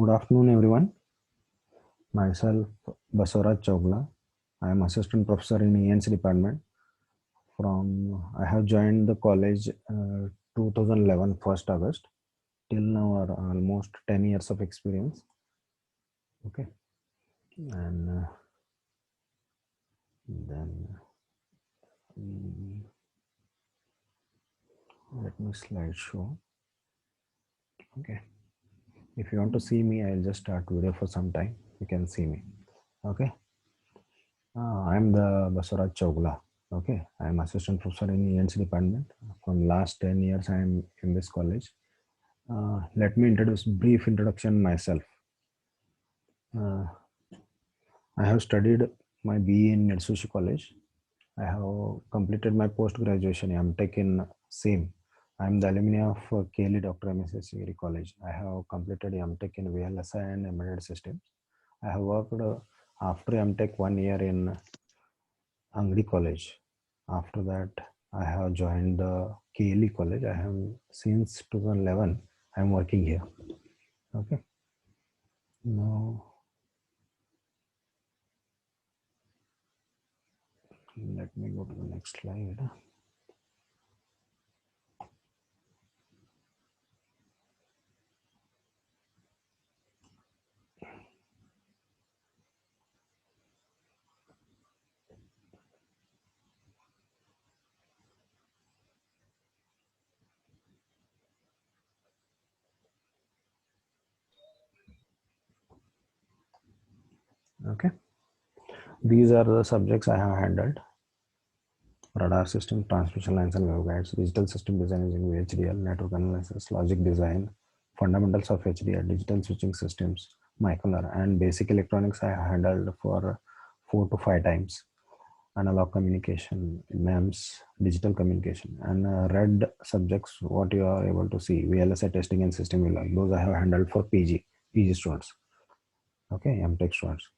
Good afternoon, everyone. Myself, Basuraj Chogla. I am assistant professor in ENC department. I have joined the college 2011 1st August. Till now are almost 10 years of experience. Okay, and then let me slide show. Okay, if you want to see me, I'll just start video for some time. You can see me. Okay. I'm the Basuraj Chogla. Okay, I'm assistant professor in ENC department. From last 10 years, I'm in this college. Let me introduce brief introduction myself. Uh, I have studied my BE in Netsushi College. I have completed my post graduation MTech in same. I'm the alumni of KLE Dr. M.S.S. Agri College. I have completed MTech in VLSI and embedded systems. I have worked after MTech 1 year in Angri College. After that, I have joined the KLE College. I have since 2011. I am working here. Okay. Now, let me go to the next slide. Okay. These are the subjects I have handled: radar system, transmission lines and waveguides, digital system design using VHDL, network analysis, logic design, fundamentals of HDR, digital switching systems, microcontroller, and basic electronics I have handled for 4 to 5 times. Analog communication, MEMS, digital communication, and red subjects, what you are able to see, VLSI testing and system design, those I have handled for PG students. Okay, MTech students.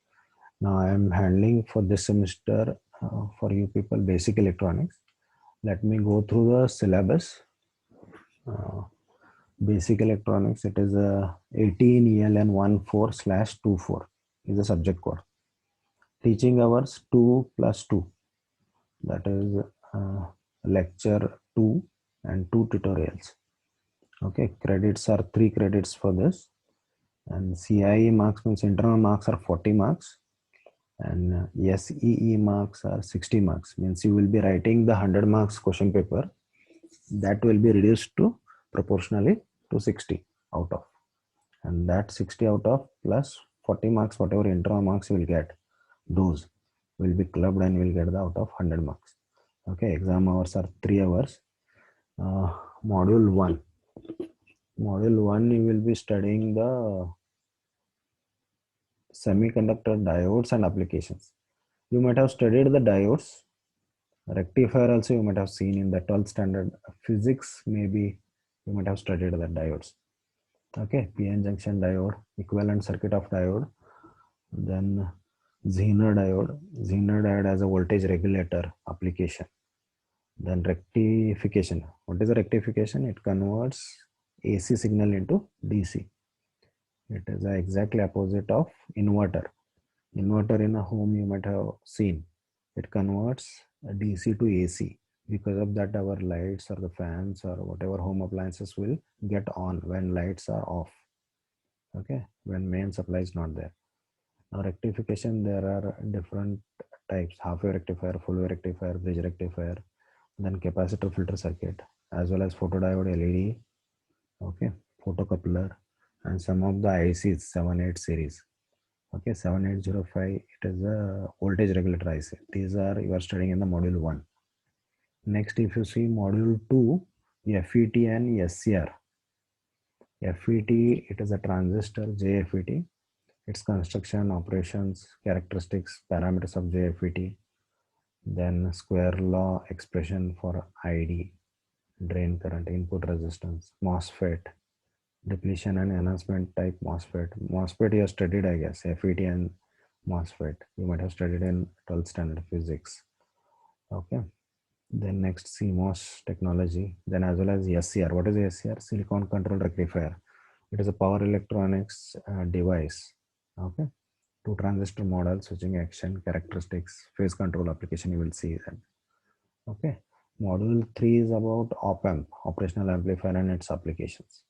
Now I am handling for this semester for you people basic electronics. Let me go through the syllabus. Uh, Basic electronics, it is 18 ELN 14/24 is the subject code. Teaching hours 2 plus 2, that is lecture 2 and 2 tutorials. Okay, credits are 3 credits for this, and CIE marks means internal marks are 40 marks, and SEE marks are 60 marks, means you will be writing the 100 marks question paper, that will be reduced to proportionally to 60 out of, and that 60 out of plus 40 marks, whatever internal marks you will get, those will be clubbed and will get the out of 100 marks. Okay, exam hours are 3 hours. uh, module 1, you will be studying the semiconductor diodes and applications. You might have studied the diodes. Rectifier also you might have seen in the 12th standard physics, maybe you might have studied the diodes. Okay, PN junction diode, equivalent circuit of diode, then Zener diode. Zener diode as a voltage regulator application. Then rectification. What is a rectification? It converts AC signal into DC. It is exactly opposite of inverter. Inverter in a home you might have seen. It converts DC to AC. Because of that, our lights or the fans or whatever home appliances will get on when lights are off. Okay, when main supply is not there. Now rectification, there are different types: half wave rectifier, full wave rectifier, bridge rectifier, then capacitor filter circuit, as well as photodiode LED, okay, photocoupler, and some of the ICs 78 series. Okay, 7805, it is a voltage regulator IC. These are you are studying in the module 1. Next, if you see module 2, FET and SCR. FET, it is a transistor JFET. Its construction, operations, characteristics, parameters of JFET, then square law expression for ID, drain current, input resistance, MOSFET, depletion and enhancement type MOSFET. MOSFET you have studied, I guess, FET and MOSFET. You might have studied in 12th standard physics. Okay. Then next CMOS technology, then as well as SCR. What is SCR? Silicon control rectifier. It is a power electronics device. Okay, two transistor model, switching action, characteristics, phase control application. You will see that. Okay, module 3 is about op amp, operational amplifier, and its applications.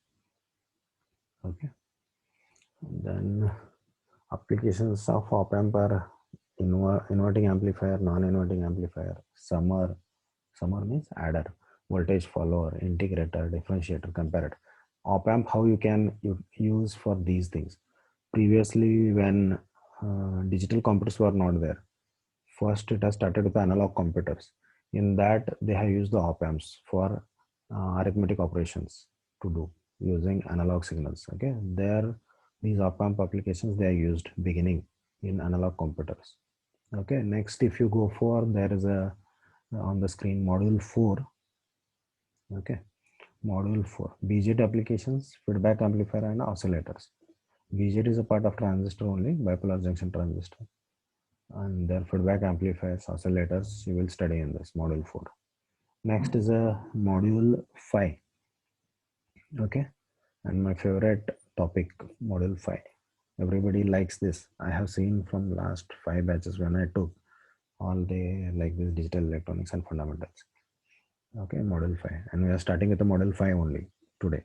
Okay, and then applications of op amp are inverting amplifier, non-inverting amplifier, summer means adder, voltage follower, integrator, differentiator, comparator. Op amp, how you can use for these things. Previously, when digital computers were not there, first it has started with analog computers. In that, they have used the op amps for arithmetic operations to do using analog signals. Okay, there these op amp applications they are used beginning in analog computers. Okay, next if you go for, there is a on the screen module 4. Okay, module 4 BJT applications, feedback amplifier and oscillators. BJT is a part of transistor only, bipolar junction transistor, and their feedback amplifiers, oscillators you will study in this module 4. Next is a module 5. Okay, and my favorite topic, module 5. Everybody likes this. I have seen from last 5 batches when I took all day like this, digital electronics and fundamentals. Okay, module 5, and we are starting with the module 5 only today.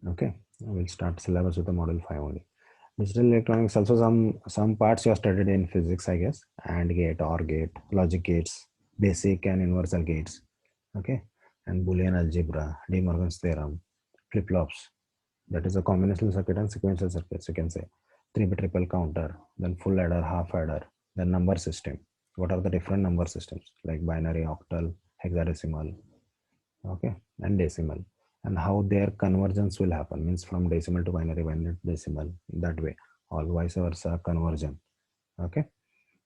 Okay, we'll start syllabus with the module 5 only. Digital electronics also, some parts you have studied in physics, I guess. AND gate, OR gate, logic gates, basic and universal gates. Okay, and Boolean algebra, De Morgan's theorem, flip-flops. That is a combinational circuit and sequential circuits, you can say. 3-bit triple counter, then full adder, half adder, then number system. What are the different number systems like binary, octal, hexadecimal, okay, and decimal, and how their convergence will happen, means from decimal to binary, binary to decimal, that way, all vice versa conversion. Okay,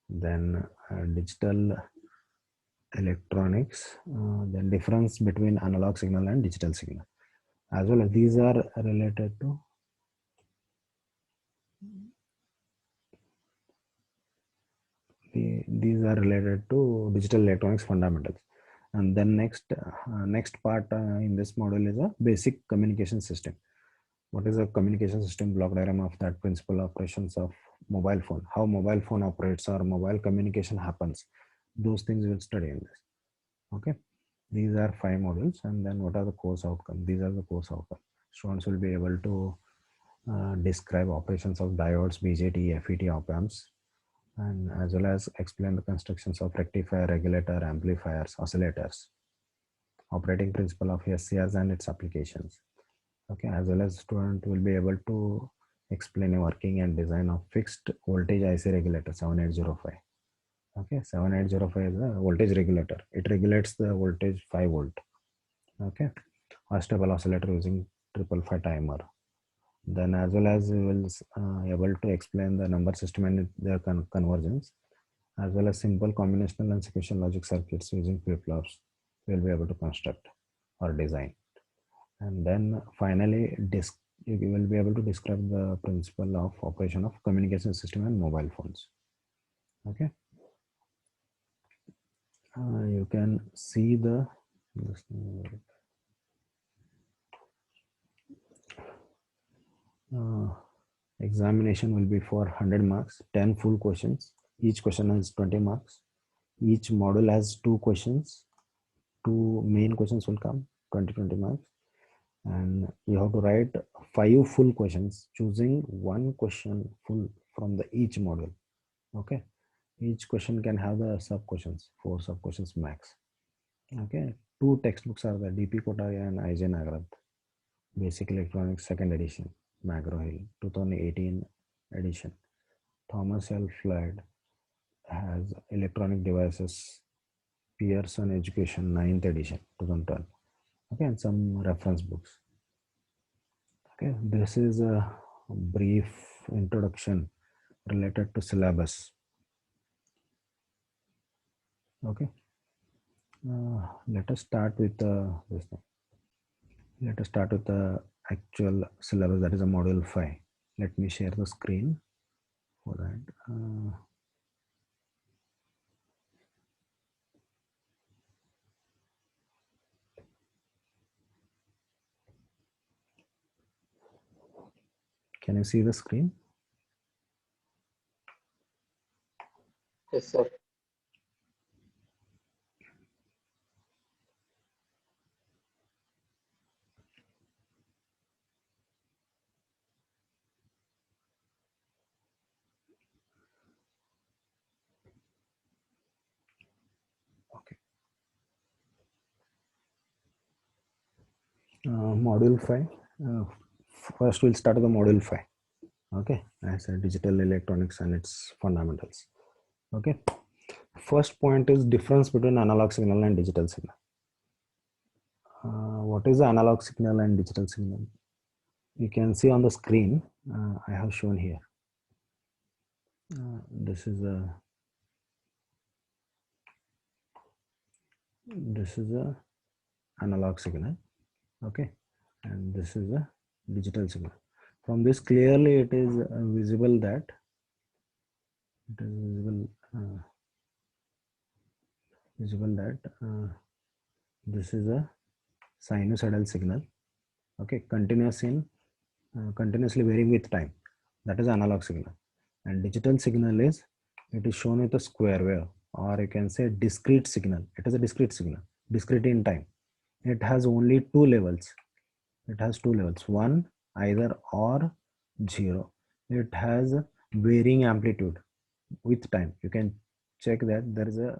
then digital electronics, then difference between analog signal and digital signal, as well as these are related to these are related to digital electronics fundamentals. And then next part in this module is a basic communication system. What is a communication system? Block diagram of that, principal operations of mobile phone, how mobile phone operates or mobile communication happens, those things we'll study in this. Okay, these are 5 modules. And then what are the course outcomes? These are the course outcomes. Students will be able to describe operations of diodes, BJT, FET, op amps, and as well as explain the constructions of rectifier, regulator, amplifiers, oscillators, operating principle of SCRs and its applications. Okay, as well as student will be able to explain a working and design of fixed voltage IC regulator 7805. Okay, 7805 is a voltage regulator. It regulates the voltage 5 volt. Okay, a stable oscillator using 555 timer. Then as well as we will able to explain the number system and their convergence, as well as simple combinational and sequential logic circuits using flip-flops we'll be able to construct or design. And then finally you will be able to describe the principle of operation of communication system and mobile phones. Okay, you can see the examination will be for 100 marks, 10 full questions. Each question has 20 marks. Each module has 2 questions. 2 main questions will come, 20 marks. And you have to write 5 full questions, choosing 1 question full from the each module. Okay, each question can have the sub questions, 4 sub questions max. Okay, 2 textbooks are the DP Kotaria and IJ Nagrath, Basic Electronics second edition, McGraw Hill 2018 edition. Thomas L. Floyd has Electronic Devices, Pearson Education 9th edition 2012. Okay, and some reference books. Okay, this is a brief introduction related to syllabus. Okay, let us start with this thing. Let us start with the actual syllabus, that is a module 5. Let me share the screen for that. Can you see the screen? Yes, sir. Okay. Module 5. First, we'll start with the module 5. Okay, as a digital electronics and its fundamentals. Okay, first point is difference between analog signal and digital signal. What is the analog signal and digital signal? You can see on the screen. I have shown here. This is a analog signal. Okay, and this is a digital signal. From this clearly it is visible that it is visible that this is a sinusoidal signal. Okay, continuously varying with time. That is analog signal. And digital signal is, it is shown with a square wave, or you can say discrete signal. It is a discrete signal, discrete in time. It has only two levels. It has two levels, one either or, zero. It has varying amplitude with time. You can check that there is a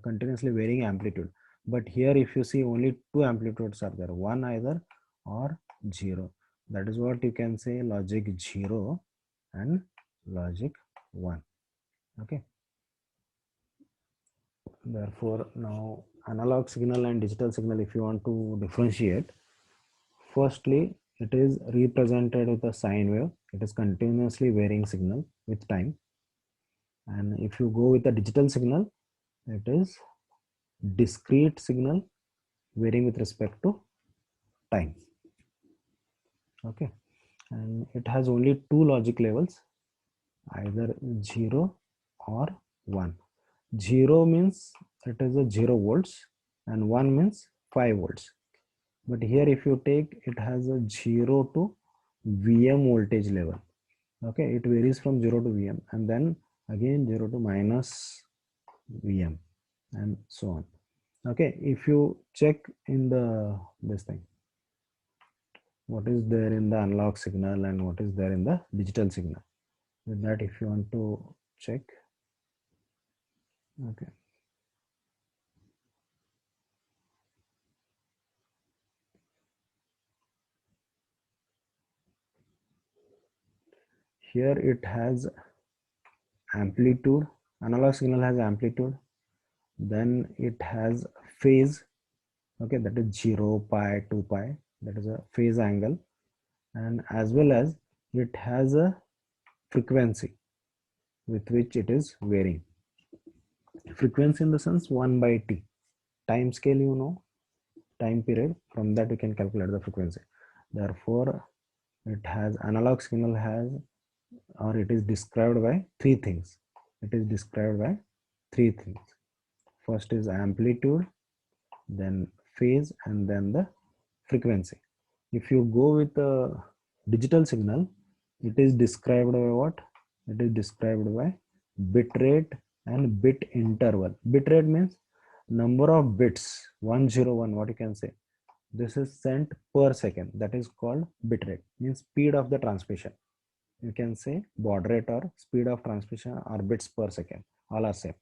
continuously varying amplitude. But here if you see, only two amplitudes are there, one either or, zero. That is what you can say logic 0 and logic 1. Okay, therefore now analog signal and digital signal, if you want to differentiate, firstly it is represented with a sine wave. It is continuously varying signal with time. And if you go with a digital signal, it is discrete signal varying with respect to time. Okay, and it has only two logic levels, either 0 or 1. 0 means it is a 0 volts and 1 means 5 volts. But here if you take, it has a 0 to Vm voltage level. Okay, it varies from 0 to Vm, and then again 0 to minus Vm, and so on. Okay, if you check in the this thing, what is there in the analog signal and what is there in the digital signal, with that if you want to check. Okay, here it has amplitude. Analog signal has amplitude, then it has phase. Okay, that is 0, pi, 2 pi, that is a phase angle, and as well as it has a frequency with which it is varying. Frequency in the sense 1 by t. Time scale, you know, time period, from that we can calculate the frequency. Therefore it has, analog signal has, or it is described by three things. It is described by three things. First is amplitude, then phase, and then the frequency. If you go with a digital signal, it is described by what? It is described by bit rate and bit interval. Bit rate means number of bits, 101, what you can say. This is sent per second. That is called bit rate, means speed of the transmission. You can say baud rate or speed of transmission or bits per second. All are same.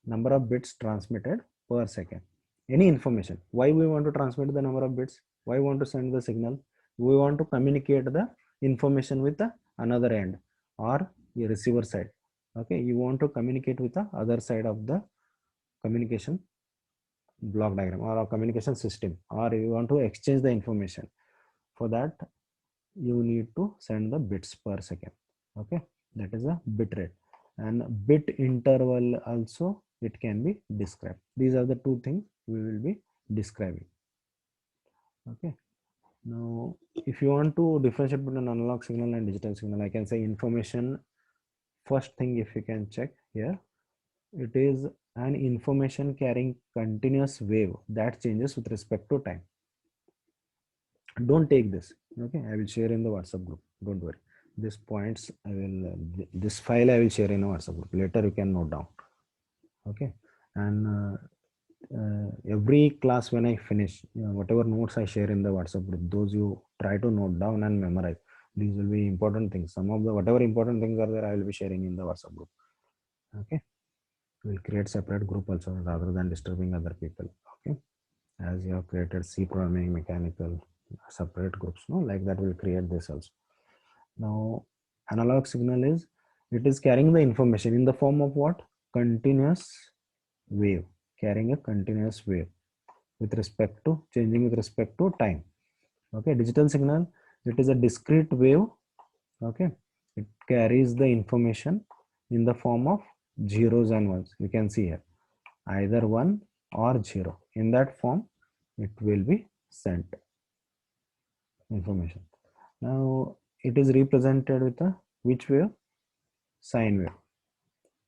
Number of bits transmitted per second. Any information. Why we want to transmit the number of bits? Why we want to send the signal? We want to communicate the information with the another end or the receiver side. Okay, you want to communicate with the other side of the communication block diagram or a communication system, or you want to exchange the information. For that you need to send the bits per second. Okay, that is a bit rate. And bit interval also it can be described. These are the two things we will be describing. Okay, now if you want to differentiate between analog signal and digital signal, I can say information. First thing, if you can check here, it is an information carrying continuous wave that changes with respect to time. Don't take this. Okay, I will share in the WhatsApp group. Don't worry. These points I will, this file I will share in a WhatsApp group. Later you can note down. Okay. And every class when I finish, whatever notes I share in the WhatsApp group, those you try to note down and memorize. These will be important things. Some of the whatever important things are there, I will be sharing in the WhatsApp group. Okay. We'll create separate group also rather than disturbing other people. Okay. As you have created C programming, mechanical, separate groups, no, like that we'll create this also. Now, analog signal is, it is carrying the information in the form of what? Continuous wave, carrying a continuous wave with respect to, changing with respect to time. Okay, digital signal, it is a discrete wave. Okay, it carries the information in the form of zeros and ones. You can see here, either 1 or 0. In that form, it will be sent information. Now, it is represented with a which wave? Sine wave.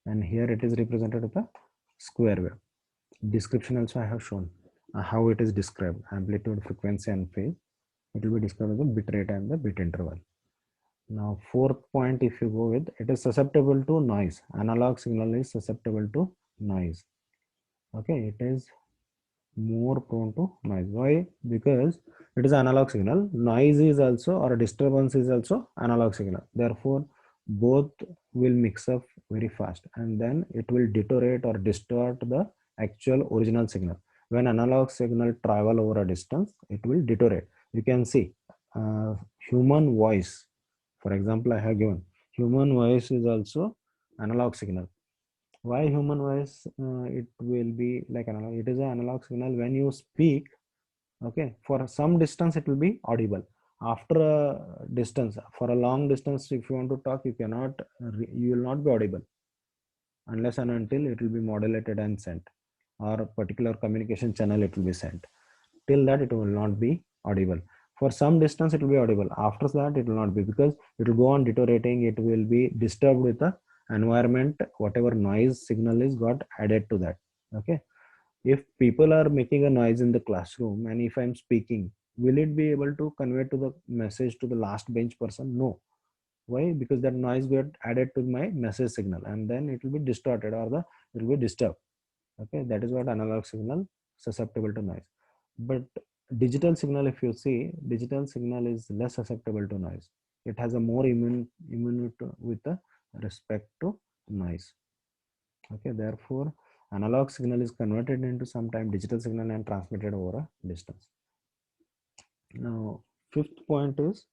And here it is represented with a square wave. Description also I have shown how it is described: amplitude, frequency, and phase. It will be described as the bit rate and the bit interval. Now, fourth point, if you go with, it is susceptible to noise. Analog signal is susceptible to noise. Okay, it is more prone to noise. Why? Because it is analog signal. Noise is also, or disturbance is also analog signal. Therefore, both will mix up very fast, and then it will deteriorate or distort the actual original signal. When analog signal travel over a distance, it will deteriorate. You can see human voice. For example, I have given human voice is also analog signal. Why human voice? It will be like analog. It is an analog signal. When you speak, okay, for some distance it will be audible. After a distance, for a long distance, if you want to talk, you cannot, you will not be audible unless and until it will be modulated and sent, or a particular communication channel it will be sent. Till that it will not be audible. For some distance it will be audible. After that it will not be, because it will go on deteriorating. It will be disturbed with the environment. Whatever noise signal is got added to that. Okay, if people are making a noise in the classroom and if I'm speaking, will it be able to convey to the message to the last bench person? No. Why? Because that noise got added to my message signal, and then it will be distorted, or the it will be disturbed. Okay, that is what analog signal, susceptible to noise. But digital signal, if you see, digital signal is less susceptible to noise. It has a more immunity with the respect to noise. Okay, therefore analog signal is converted into sometime digital signal and transmitted over a distance. Now, fifth point is,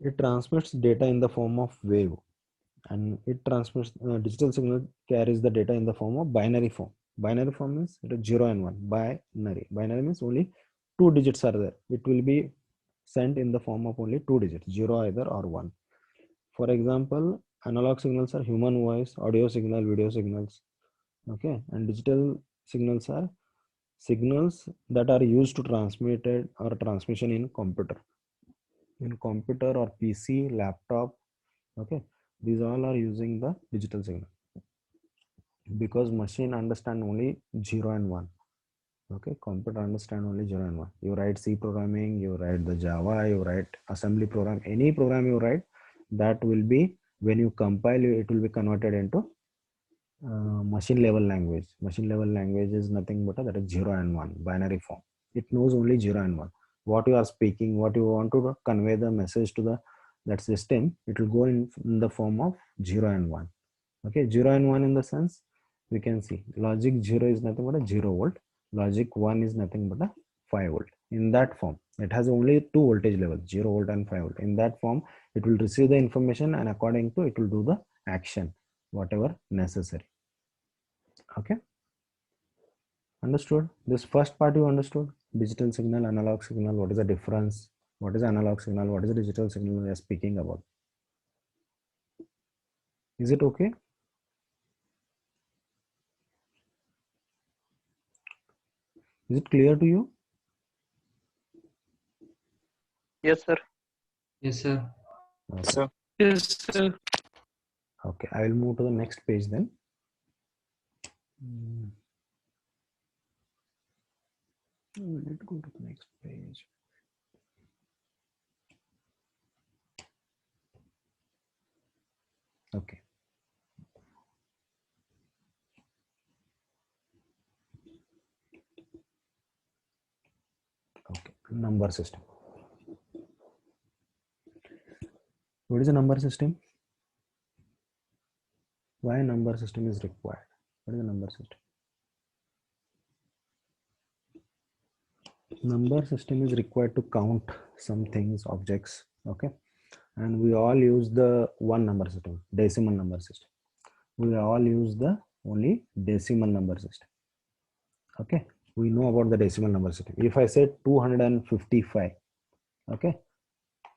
it transmits data in the form of wave, and it transmits, digital signal carries the data in the form of binary form. Binary form means it is 0 and 1. Binary means only two digits are there. It will be sent in the form of only two digits, 0 either or 1. For example, analog signals are human voice, audio signal, video signals. Okay, and digital signals are signals that are used to transmitted or transmission in computer or PC, laptop. Okay, these all are using the digital signal, because machine understand only 0 and 1. Okay, computer understand only 0 and 1. You write C programming, you write the Java, you write assembly program, any program you write, that will be, when you compile, it will be converted into machine level language. Machine level language is nothing but that is 0 and 1 binary form. It knows only 0 and 1. What you are speaking, what you want to convey the message to the that system, it will go in the form of 0 and 1. Okay, 0 and 1 in the sense, we can see logic 0 is nothing but a 0 volt, logic 1 is nothing but a 5 volt. In that form, it has only two voltage levels, 0 volt and 5 volt. In that form, it will receive the information, and according to it will do the action, whatever necessary. Okay, understood? This first part you understood? Digital signal, analog signal, what is the difference? What is analog signal? What is the digital signal we are speaking about? Is it okay? Is it clear to you? Yes, sir. Yes, sir. Okay. Sir. Yes, sir. Okay, I will move to the next page then. Let's go to the next page. Okay. Okay. Number system. What is a number system? Why a number system is required? What is a number system? Number system is required to count some things, objects. Okay. And we all use the one number system, decimal number system. We all use the only decimal number system. Okay. We know about the decimal number system. If I say 255, okay,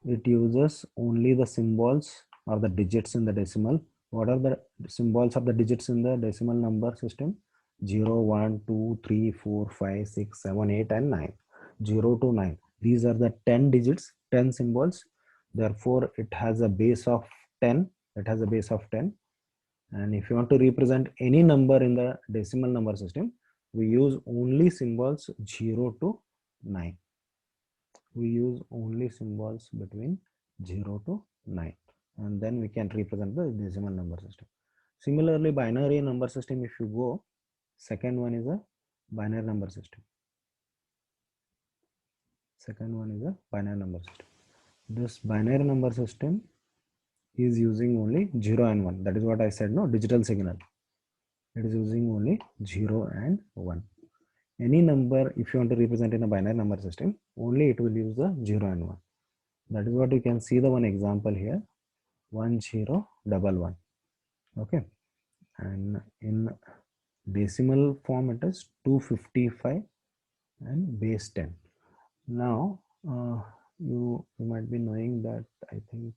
it uses only the symbols or the digits in the decimal. What are the symbols of the digits in the decimal number system? 0, 1, 2, 3, 4, 5, 6, 7, 8, and 9. 0 to 9. These are the 10 digits, 10 symbols. Therefore, it has a base of 10. It has a base of 10. And if you want to represent any number in the decimal number system, we use only symbols 0 to 9. We use only symbols between 0 to 9, and then we can represent the decimal number system. Similarly, binary number system, if you go, second one is a binary number system. Second one is a binary number system. This binary number system is using only 0 and 1. That is what I said, no, digital signal. It is using only 0 and 1. Any number, if you want to represent in a binary number system, only it will use the 0 and 1. That is what you can see the one example here, 1011. Okay, and in decimal form it is 255 and base 10. Now you might be knowing that, I think.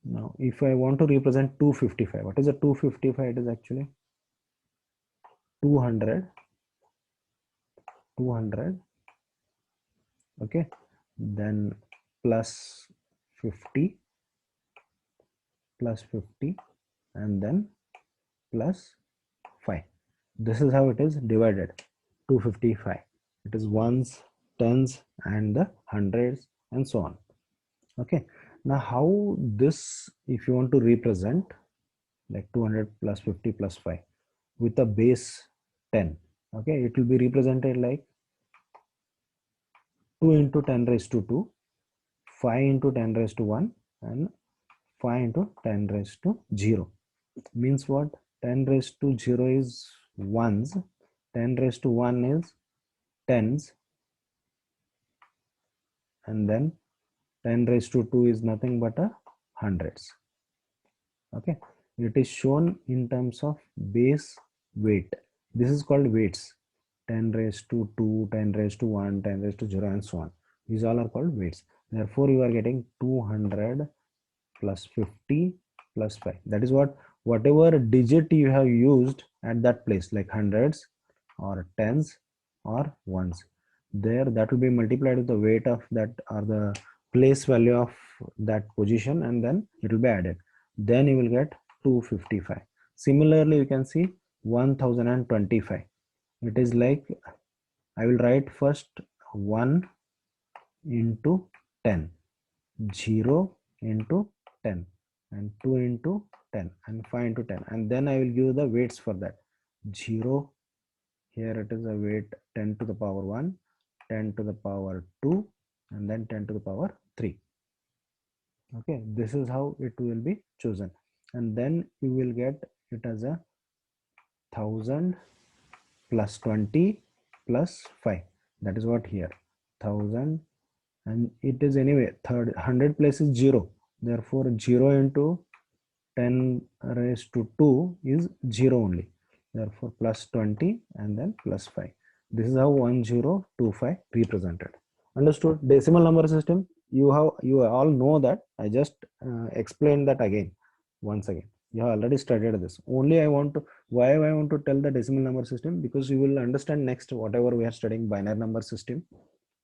Now if I want to represent 255, what is a 255? It is actually 200, okay, then plus 50, and then plus 5. This is how it is divided. 255. It is ones, tens, and the hundreds, and so on. Okay. Now, how this, if you want to represent like 200 plus 50 plus 5 with a base 10, okay, it will be represented like 2 into 10 raised to 2, 5 into 10 raised to 1, and 5 into 10 raised to 0. Means what? 10 raised to 0 is ones, 10 raised to 1 is tens, and then 10 raised to 2 is nothing but a hundreds. Okay, it is shown in terms of base weight. This is called weights. 10 raised to 2, 10 raised to 1, 10 raised to 0, and so on. These all are called weights. Therefore, you are getting 200 plus 50 plus 5. That is what, whatever digit you have used at that place, like hundreds or tens or ones, there that will be multiplied with the weight of that or the place value of that position, and then it will be added. Then you will get 255. Similarly, you can see 1025. It is like, I will write first 1 into 10, 0 into 10, and 2 into 10, and 5 into 10, and then I will give the weights for that. 0, here it is a weight 10 to the power 1, 10 to the power 2, and then 10 to the power 3. Okay, this is how it will be chosen, and then you will get it as a 1000 plus 20 plus 5. That is what here, 1000, and it is anyway third 100 place is 0, therefore 0 into 10 raised to 2 is 0 only, therefore plus 20 and then plus 5. This is how 1025 represented. Understood? Decimal number system, you all know that. I just explained that again, once again. You have already studied this. Only I want to, why I want to tell the decimal number system, because you will understand next whatever we are studying binary number system.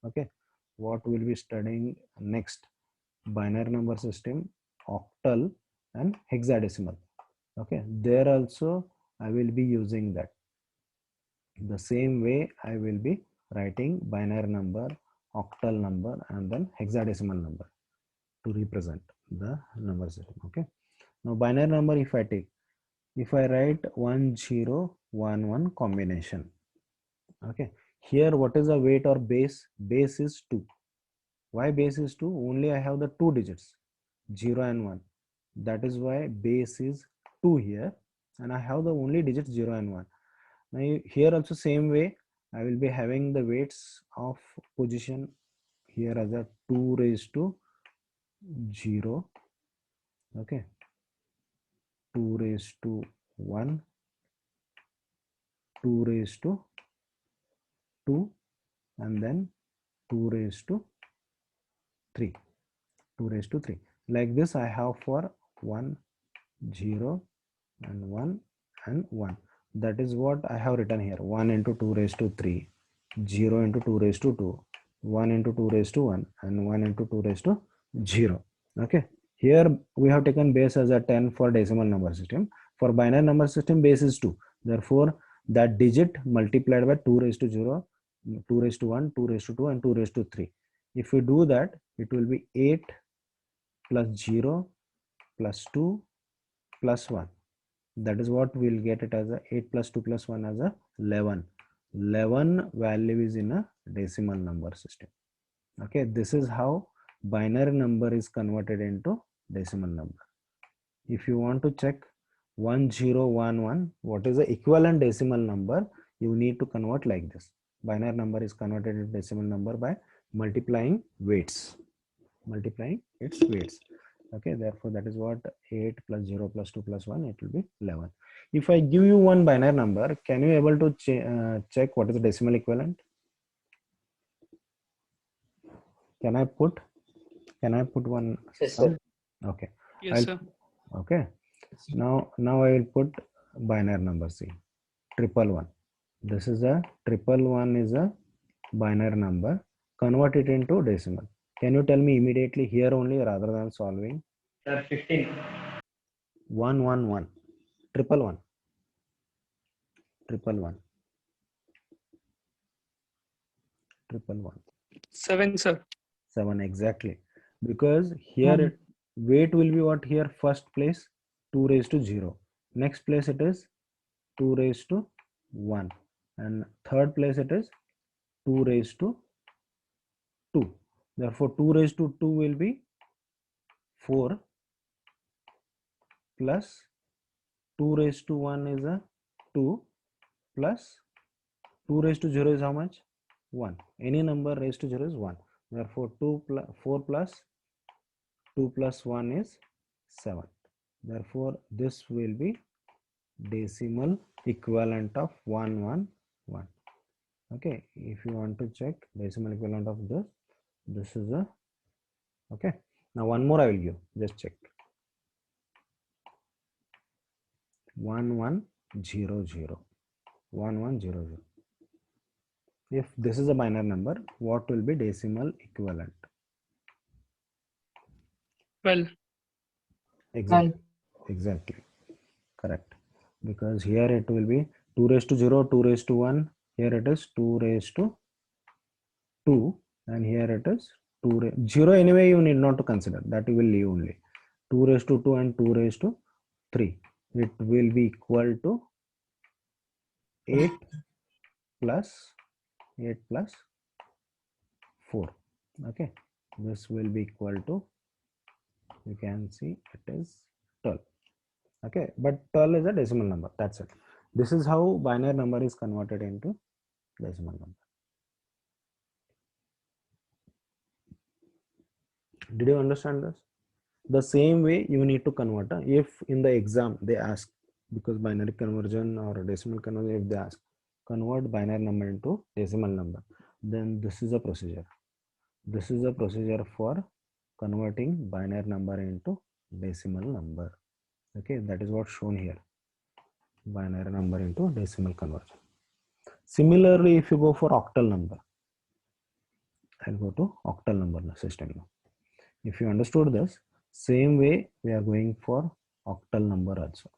Okay, what we'll be studying next, binary number system, octal and hexadecimal. Okay, there also I will be using that. The same way I will be writing binary number, octal number, and then hexadecimal number to represent. the number system. Okay, now binary number, if I take, if I write 1011 combination, okay, here what is the weight or base? Base is 2. Why base is 2? Only I have the two digits 0 and 1. That is why base is 2 here, and I have the only digits 0 and 1. Now here also same way, I will be having the weights of position here as a 2 raised to 0, okay, 2 raised to 1, 2 raised to 2, and then 2 raised to 3, 2 raised to 3. Like this I have for 1, 0 and 1 and 1. That is what I have written here. 1 into 2 raised to 3, 0 into 2 raised to 2, 1 into 2 raised to 1, and 1 into 2 raised to 0. Okay, here we have taken base as a 10 for decimal number system. For binary number system, base is 2. Therefore, that digit multiplied by 2 raised to 0, 2 raised to 1, 2 raised to 2, and 2 raised to 3. If we do that, it will be 8 plus 0 plus 2 plus 1. That is what we'll get it as a 8 plus 2 plus 1 as a 11. 11 value is in a decimal number system. Okay, this is how binary number is converted into decimal number. If you want to check 1011, what is the equivalent decimal number, you need to convert like this. Binary number is converted into decimal number by multiplying weights, multiplying its weights. Okay, therefore that is what 8 plus 0 plus 2 plus 1, it will be 11. If I give you one binary number, can you able to check what is the decimal equivalent? Can I put one Yes, sum? sir. Okay, Yes, sir. okay, now I will put binary number. See, 111. This is a 111 is a binary number. Convert it into decimal. Can you tell me immediately here only rather than solving? 15. 111, 111, 111, 111. 7, sir. 7 exactly, because here weight will be what? Here first place 2 raised to 0, next place it is 2 raised to 1, and third place it is 2 raised to 2. Therefore 2 raised to 2 will be 4, plus 2 raised to 1 is a 2, plus 2 raised to 0 is how much? 1. Any number raised to 0 is 1. Therefore 4 plus 2 plus 1 is 7. Therefore this will be decimal equivalent of 111. Okay, if you want to check decimal equivalent of this is a, okay. Now one more I will give, just check. 1100, 1100. If this is a binary number, what will be decimal equivalent? 12. Exactly, correct. Because here it will be 2 raised to 0, 2 raised to 1. Here it is 2 raised to 2, and here it is 0. Anyway, you need not to consider that, you will leave only 2 raised to 2 and 2 raised to 3. It will be equal to 8 plus 4. Okay, this will be equal to, you can see it is 12. Okay, but 12 is a decimal number. That's it. This is how binary number is converted into decimal number. Did you understand this? The same way you need to convert. If in the exam they ask, because binary conversion or decimal conversion, if they ask convert binary number into decimal number, then this is a procedure. This is a procedure for converting binary number into decimal number. Okay, that is what's shown here. Binary number into decimal conversion. Similarly, if you go for octal number, I'll go to octal number system now. If you understood this, same way we are going for octal number also.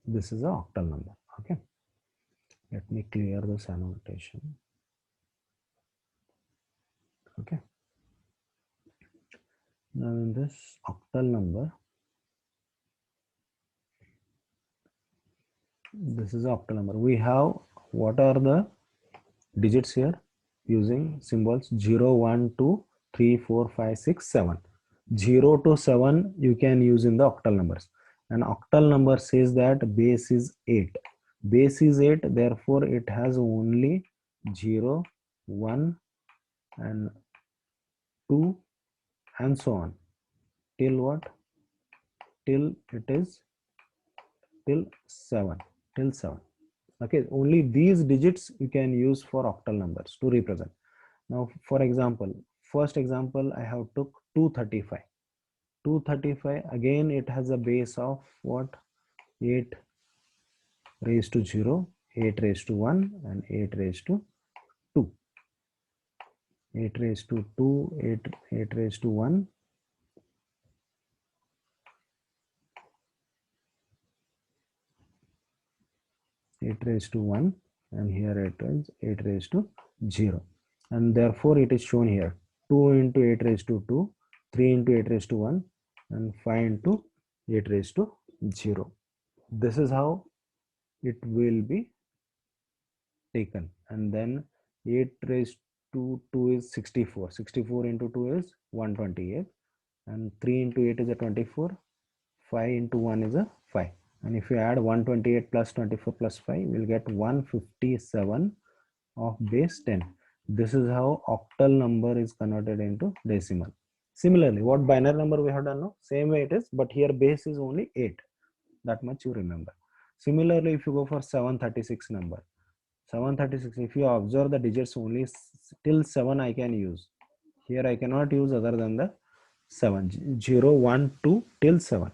This is a octal number. Okay, let me clear this annotation. Okay. Now in this octal number, this is octal number. We have, what are the digits here? Using symbols 0, 1, 2, 3, 4, 5, 6, 7. 0 to 7 you can use in the octal numbers. And octal number says that base is 8. Base is 8, therefore it has only 0, 1 and 2 and so on. Till what? Till it is till 7. Till 7. Okay, only these digits you can use for octal numbers to represent. Now, for example, first example I have took 235. 235, again it has a base of what? 8 raised to 0, 8 raised to 1 and 8 raised to 2. 8 raised to 2, 8 raised to 1. 8 raised to 1 and here it is 8 raised to 0, and therefore it is shown here 2 into 8 raised to 2, 3 into 8 raised to 1 and 5 into 8 raised to 0. This is how it will be taken. And then 8 raised to 2 is 64. 64 into 2 is 128 and 3 into 8 is a 24. 5 into 1 is a 5. And if you add 128 plus 24 plus 5, we'll get 157 of base 10. This is how octal number is converted into decimal. Similarly, what binary number we have done now? Same way it is, but here base is only 8. That much you remember. Similarly, if you go for 736 number, 736, if you observe the digits only till 7 I can use. Here I cannot use other than the 7. 0, 1, 2 till 7.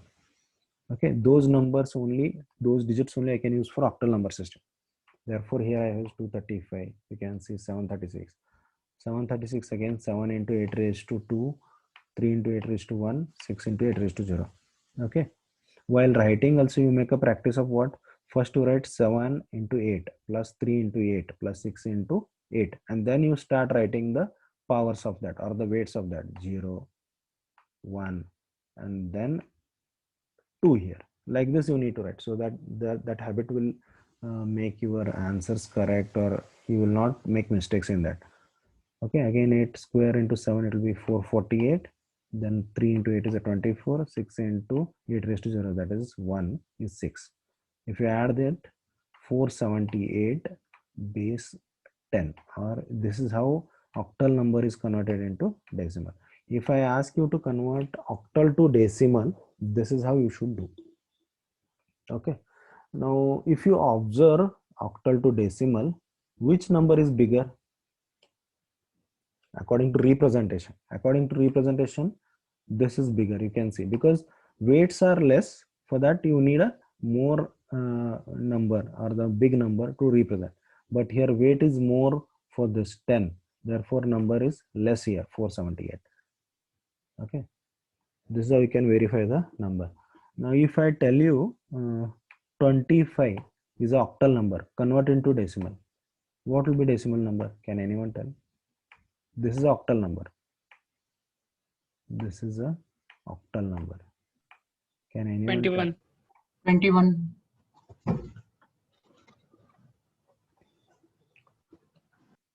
Okay, those numbers only, those digits only I can use for octal number system. Therefore, here I use 235. You can see 736. 736 again, 7 into 8 raised to 2, 3 into 8 raised to 1, 6 into 8 raised to 0. Okay. While writing also you make a practice of what? First to write 7 into 8 plus 3 into 8 plus 6 into 8. And then you start writing the powers of that or the weights of that 0, 1 and then 2 here. Like this you need to write so that that habit will make your answers correct or you will not make mistakes in that. Okay, again 8 square into 7 it will be 448. Then 3 into 8 is a 24. 6 into 8 raised to 0, that is 1 is 6. If you add that, 478 base 10, or this is how octal number is converted into decimal. If I ask you to convert octal to decimal, this is how you should do. Okay, now if you observe octal to decimal, which number is bigger? According to representation, this is bigger, you can see, because weights are less. For that you need a more number or the big number to represent, but here weight is more for this 10, therefore number is less here, 478. Okay, this is how you can verify the number. Now if I tell you 25 is an octal number, convert into decimal, what will be decimal number? Can anyone tell? This is an octal number. This is a octal number. Can anyone 21. 21.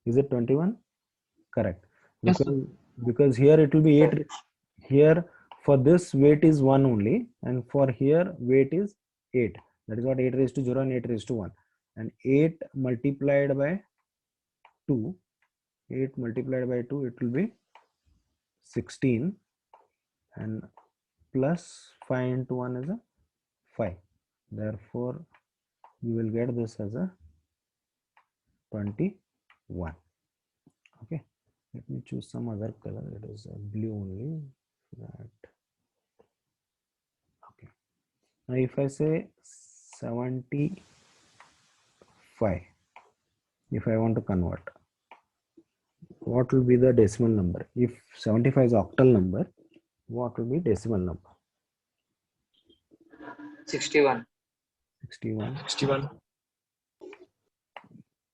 Is it 21? Correct. Yes, Because here it will be 8. Here for this weight is 1 only, and for here weight is 8. That is what 8 raised to 0 and 8 raised to 1. And 8 multiplied by 2, 8 multiplied by 2, it will be 16, and plus 5 into 1 is a 5. Therefore, you will get this as a 21. Okay, let me choose some other color. It is blue only. That. Okay, now if I say 75, if I want to convert, what will be the decimal number? If 75 is octal number, what will be decimal number? 61. 61. 61.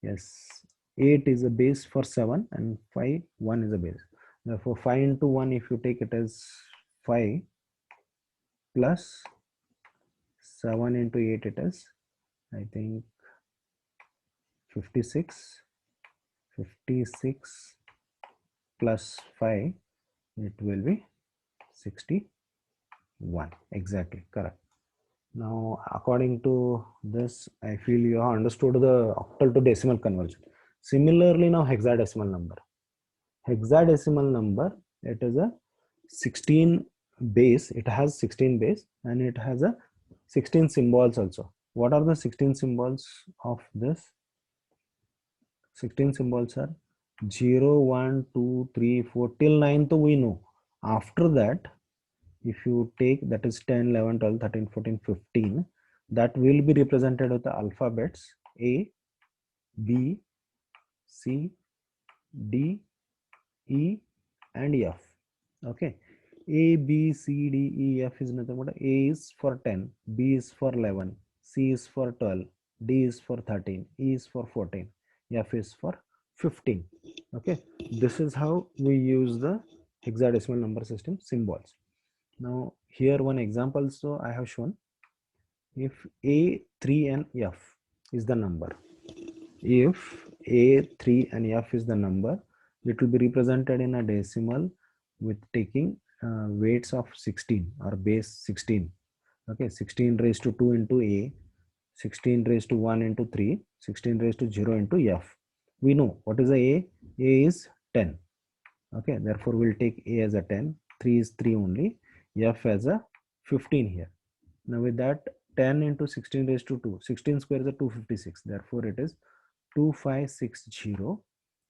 Yes, 8 is a base for 7 and 5, 1 is a base. Therefore 5 into 1, if you take it as 5 plus 7 into 8, it is, I think, 56. 56 plus 5, it will be 61. Exactly correct. Now according to this, I feel you have understood the octal to decimal conversion. Similarly, now hexadecimal number. Hexadecimal number, it is a 16 base. It has 16 base and it has a 16 symbols also. What are the 16 symbols of this? 16 symbols are 0, 1, 2, 3, 4 till 9th we know. After that, if you take, that is 10, 11, 12, 13, 14, 15, that will be represented with the alphabets A, B, C, D, E and F. Okay, A, B, C, D, E, F is nothing but A is for 10, B is for 11, C is for 12, D is for 13, E is for 14, F is for 15. Okay, this is how we use the hexadecimal number system symbols. Now here one example, so I have shown, if A, 3 and F is the number, if A, 3 and F is the number, it will be represented in a decimal with taking weights of 16 or base 16. Okay, 16 raised to 2 into A, 16 raised to 1 into 3, 16 raised to 0 into F. We know what is the A. A is 10. Okay, therefore we'll take A as a 10, 3 is 3 only, F as a 15 here. Now with that, 10 into 16 raised to 2, 16 square is a 256, therefore it is 2560,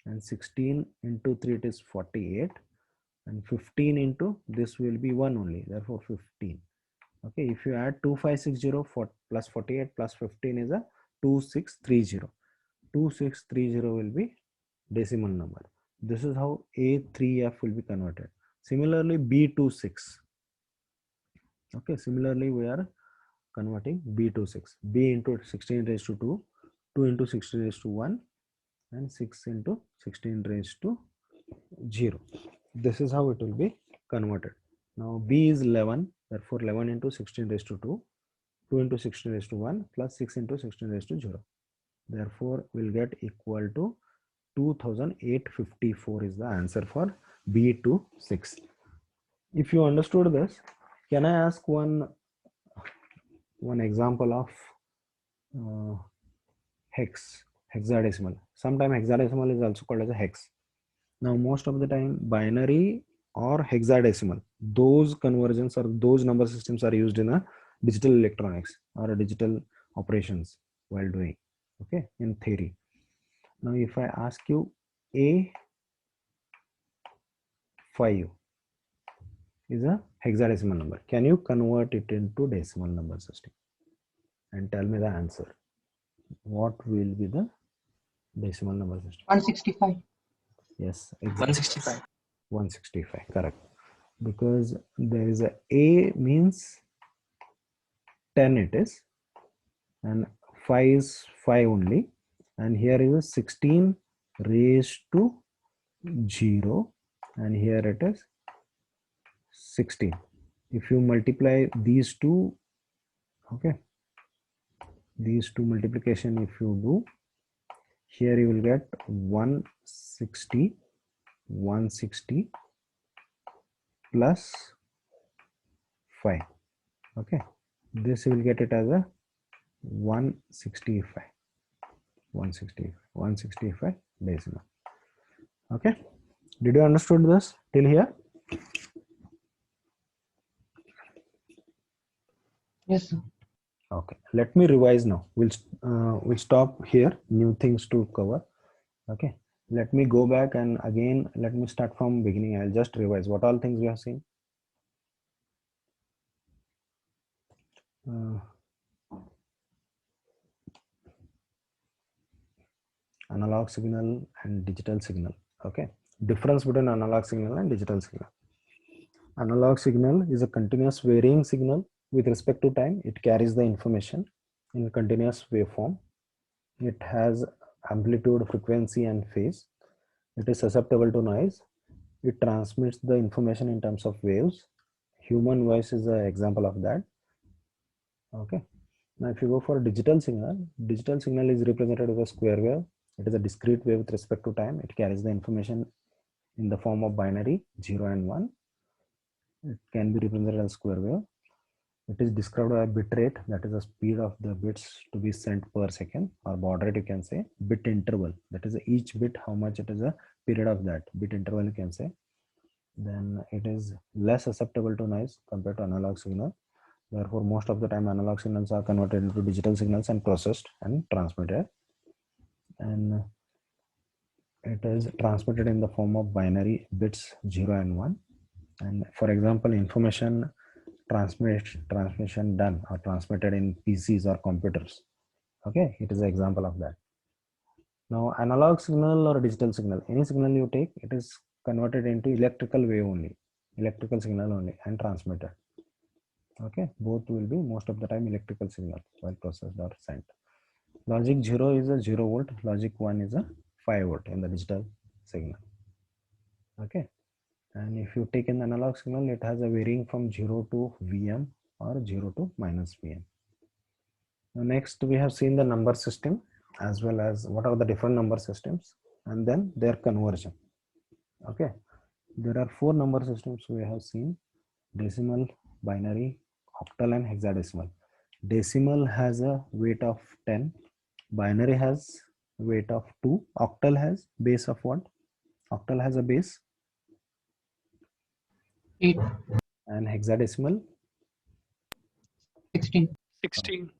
and 16 into 3 it is 48, and 15 into this will be 1 only, therefore 15. Okay, if you add 2560 plus 48 plus 15 is a 2630. 2630 will be decimal number. This is how A3F will be converted. Similarly, B26. Okay, similarly we are converting B26. B into 16 raised to 2, 2 into 16 raised to 1, and 6 into 16 raised to 0. This is how it will be converted. Now B is 11, therefore 11 into 16 raised to 2, 2 into 16 raised to 1 plus 6 into 16 raised to 0. Therefore we'll get equal to 2854 is the answer for B26. If you understood this, can I ask one example of hexadecimal? Sometimes hexadecimal is also called as a hex. Now most of the time binary or hexadecimal, those conversions or those number systems are used in a digital electronics or a digital operations while doing, okay, in theory. Now if I ask you A5 is a hexadecimal number, can you convert it into decimal number system and tell me the answer? What will be the decimal number system? 165. Yes, exactly. 165. 165, correct. Because there is a means 10 it is, and 5 is 5 only, and here is a 16 raised to 0, and here it is 16. If you multiply these two, okay, these two multiplication if you do, here you will get 160 plus 5. Okay, this you will get it as a 165 decimal. Okay, did you understood this till here? Yes, sir. Okay, let me revise now. We'll stop here, new things to cover. Okay, let me go back and again let me start from beginning. I'll just revise what all things we have seen. Analog signal and digital signal. Okay, difference between analog signal and digital signal. Analog signal is a continuous varying signal with respect to time. It carries the information in continuous waveform. It has amplitude, frequency and phase. It is susceptible to noise. it transmits the information in terms of waves. Human voice is an example of that. Okay. Now, if you go for a digital signal is represented with a square wave. It is a discrete wave with respect to time. It carries the information in the form of binary 0 and 1. It can be represented as square wave. It is described by bit rate, that is the speed of the bits to be sent per second, or baud rate you can say. Bit interval, that is each bit how much it is a period of that bit interval you can say. Then it is less susceptible to noise compared to analog signal. Therefore, most of the time analog signals are converted into digital signals and processed and transmitted. And it is transmitted in the form of binary bits 0 and 1. And for example, information transmission done or transmitted in PCs or computers. Okay, it is an example of that. Now, analog signal or digital signal, any signal you take, it is converted into electrical wave only, electrical signal only, and transmitted. Okay, both will be most of the time electrical signal while processed or sent. Logic 0 is a 0 volt, logic 1 is a 5 volt in the digital signal. Okay, and if you take an analog signal, it has a varying from 0 to Vm or 0 to minus Vm. Now next, we have seen the number system as well as what are the different number systems and then their conversion. Okay, there are 4 number systems we have seen: decimal, binary, octal, and hexadecimal. Decimal has a weight of 10, binary has weight of 2, octal has base of what? Octal has a base, 8, and hexadecimal 16. 16.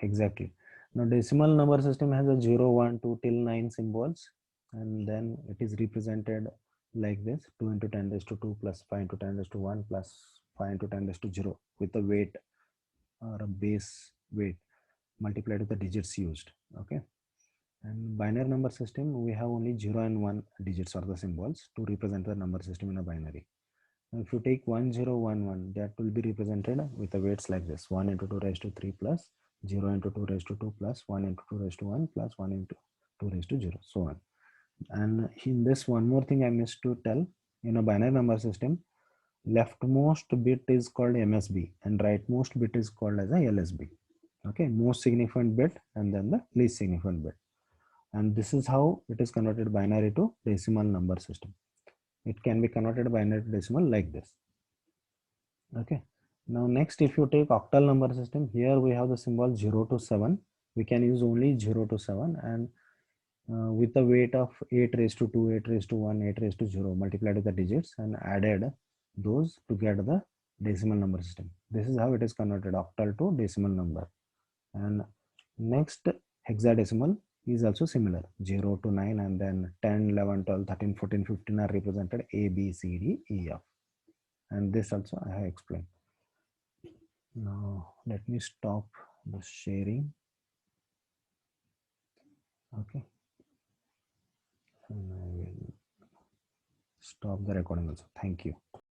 exactly. Now decimal number system has a 0, 1, 2 till 9 symbols, and then it is represented like this: 2 into 10 raised to 2 plus 5 into 10 raised to 1 plus 5 into 10 raised to 0 with a weight or a base weight multiplied with the digits used. Okay, and binary number system, we have only 0 and 1 digits or the symbols to represent the number system in a binary. Now, if you take 1011, that will be represented with the weights like this: 1 into 2 raised to 3 plus 0 into 2 raised to 2 plus 1 into 2 raised to 1 plus 1 into 2 raised to 0, so on. And in this, one more thing I missed to tell: in a binary number system, leftmost bit is called MSB and rightmost bit is called as a LSB. Okay, most significant bit and then the least significant bit. And this is how it is converted binary to decimal number system. It can be converted binary to decimal like this. Okay, now next, if you take octal number system, here we have the symbol 0 to 7. We can use only 0 to 7, and with the weight of 8 raised to 2, 8 raised to 1, 8 raised to 0 multiplied with the digits and added those to get the decimal number system. This is how it is converted, octal to decimal number. And next, hexadecimal is also similar: 0 to 9, and then 10, 11, 12, 13, 14, 15 are represented A, B, C, D, E, F. And this also I have explained. Now let me stop the sharing. Okay, and I will stop the recording also. Thank you.